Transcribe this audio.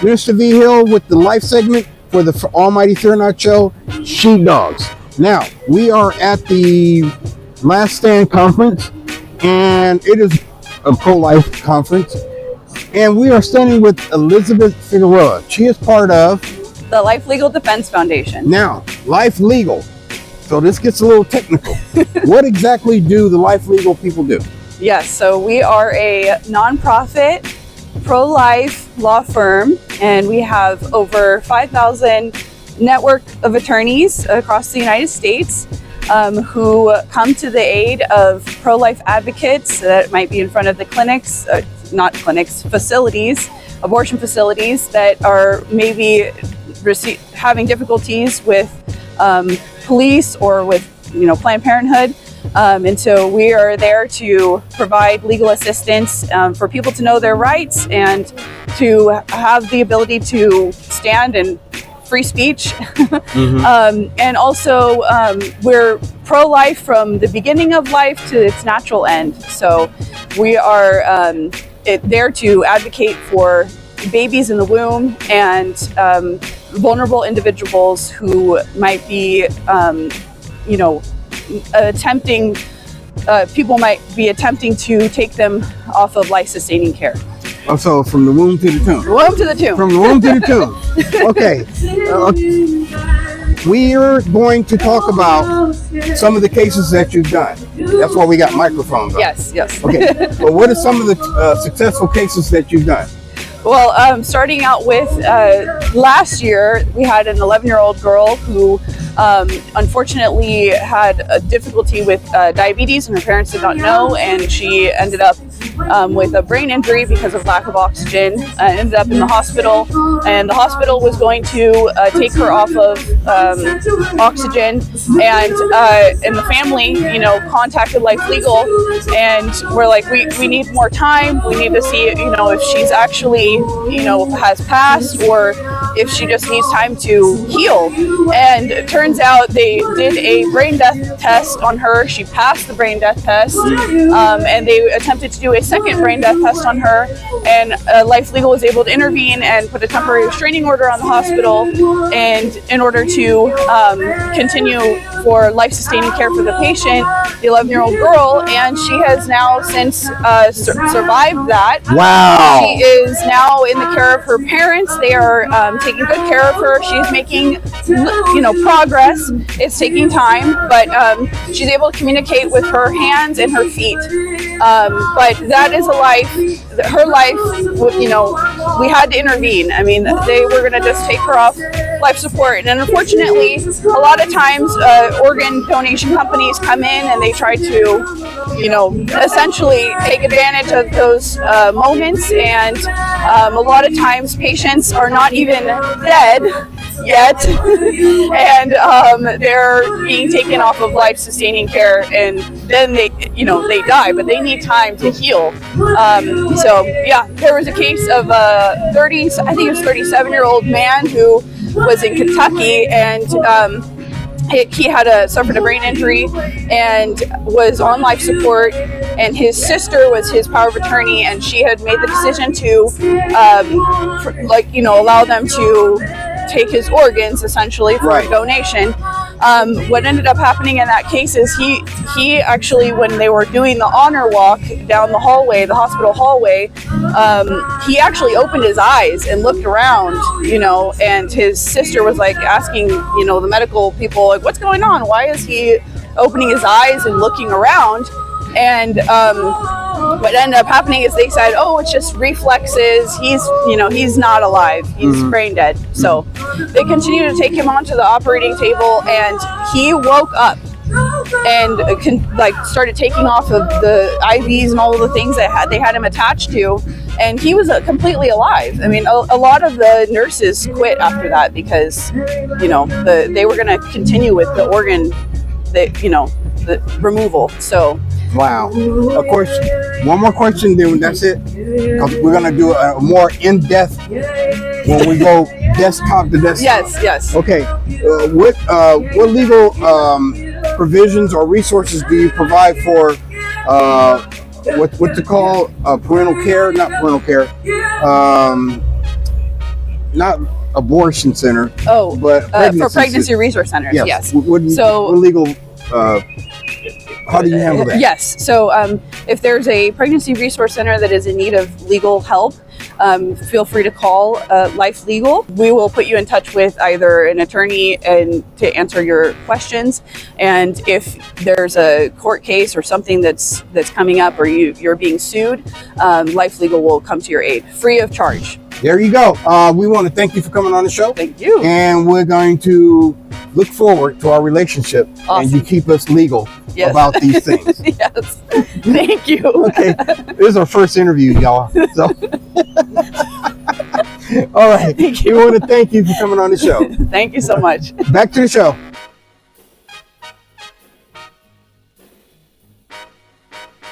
Mr. V Hill with the life segment for the Almighty Fear Not Show, Sheepdogs. Now, we are at the Last Stand Conference, and it is a pro-life conference. And we are standing with Elizabeth Figueroa. She is part of the Life Legal Defense Foundation. Now, Life Legal. So this gets a little technical. What exactly do the Life Legal people do? Yes, so we are a nonprofit pro-life law firm, and we have over 5,000 network of attorneys across the United States who come to the aid of pro-life advocates that might be in front of the clinics, facilities, abortion facilities that are maybe having difficulties with police or with Planned Parenthood. And so we are there to provide legal assistance for people to know their rights and to have the ability to stand and free speech. And also we're pro-life from the beginning of life to its natural end. So we are there to advocate for babies in the womb and vulnerable individuals who might be people might be attempting to take them off of life-sustaining care. Oh, so from the womb to the tomb. Womb to the tomb. From the womb to the tomb. Okay. We're going to talk about some of the cases that you've done. That's why we got microphones on. Yes. Okay. Well, what are some of the successful cases that you've done? Well, starting out with last year, we had an 11-year-old girl who unfortunately had a difficulty with diabetes, and her parents did not know, and she ended up with a brain injury because of lack of oxygen, ended up in the hospital, and the hospital was going to take her off of oxygen, and the family, contacted Life Legal, and we're like, we need more time, we need to see, if she's actually, has passed, or if she just needs time to heal. And it turns out they did a brain death test on her. She passed the brain death test, and they attempted to do a second brain death test on her, and Life Legal was able to intervene and put a temporary restraining order on the hospital, and in order to continue for life-sustaining care for the patient, the 11-year-old girl, and she has now since survived that. Wow. She is now in the care of her parents. They are taking good care of her. She's making progress. It's taking time, but she's able to communicate with her hands and her feet. But that is a life, her life, we had to intervene. I mean, they were going to just take her off life support. And unfortunately, a lot of times organ donation companies come in and they try to, essentially take advantage of those moments. And a lot of times patients are not even dead yet, and they're being taken off of life-sustaining care, and then they die, but they need time to heal. There was a case of a 37-year-old man who was in Kentucky, and he had suffered a brain injury and was on life support, and his sister was his power of attorney, and she had made the decision to allow them to take his organs essentially for a donation. What ended up happening in that case is he actually, when they were doing the honor walk down the hallway, the hospital hallway, he actually opened his eyes and looked around, and his sister was like asking, the medical people, like, what's going on? Why is he opening his eyes and looking around? And what ended up happening is they said, oh, it's just reflexes. He's not alive. He's brain dead. So they continued to take him onto the operating table, and he woke up and started taking off of the IVs and all of the things that they had him attached to, and he was completely alive. I mean, a lot of the nurses quit after that because, they were going to continue with the organ, the removal. So. Wow. Of course, one more question, then that's it. Because we're going to do a more in-depth when we go desktop to desktop. Yes. Okay. What legal provisions or resources do you provide for what to call parental care? Not parental care. not abortion center, but for pregnancy resource centers. Yes. So what legal? How do you handle that? Yes. So if there's a pregnancy resource center that is in need of legal help, feel free to call Life Legal. We will put you in touch with either an attorney and to answer your questions. And if there's a court case or something that's coming up, or you're being sued, Life Legal will come to your aid, free of charge. There you go. We want to thank you for coming on the show. Thank you. And we're going to look forward to our relationship. Awesome. And you keep us legal Yes. about these things. Yes. Thank you. Okay. This is our first interview, y'all. So, all right. Thank We you. want to thank you for coming on the show. Thank you so much. Back to the show.